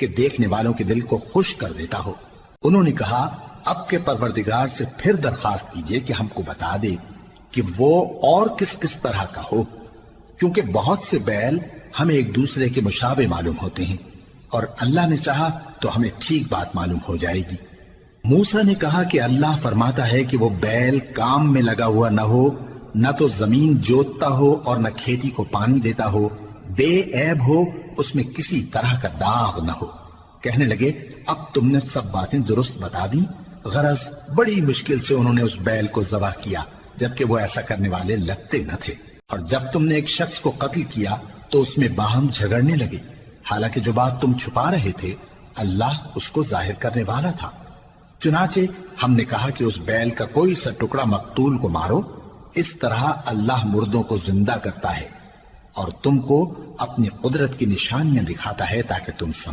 کہ دیکھنے والوں کے دل کو خوش کر دیتا ہو۔ انہوں نے کہا اب کے پروردگار سے پھر درخواست کیجئے کہ ہم کو بتا دے کہ وہ اور کس کس طرح کا ہو، کیونکہ بہت سے بیل ہمیں ایک دوسرے کے مشابہ معلوم ہوتے ہیں، اور اللہ نے چاہا تو ہمیں ٹھیک بات معلوم ہو جائے گی۔ موسیٰ نے کہا کہ اللہ فرماتا ہے کہ وہ بیل کام میں لگا ہوا نہ ہو، نہ تو زمین جوتتا ہو اور نہ کھیتی کو پانی دیتا ہو، بے عیب ہو، اس میں کسی طرح کا داغ نہ ہو۔ کہنے لگے اب تم نے سب باتیں درست بتا دی۔ غرض بڑی مشکل سے انہوں نے اس بیل کو ذبح کیا، جبکہ وہ ایسا کرنے والے لگتے نہ تھے۔ اور جب تم نے ایک شخص کو قتل کیا تو اس میں باہم جھگڑنے لگے، حالانکہ جو بات تم چھپا رہے تھے اللہ اس کو ظاہر کرنے والا تھا۔ چنانچہ ہم نے کہا کہ اس بیل کا کوئی سا ٹکڑا مقتول کو مارو، اس طرح اللہ مردوں کو زندہ کرتا ہے اور تم کو اپنی قدرت کی نشانیاں دکھاتا ہے تاکہ تم سمجھو۔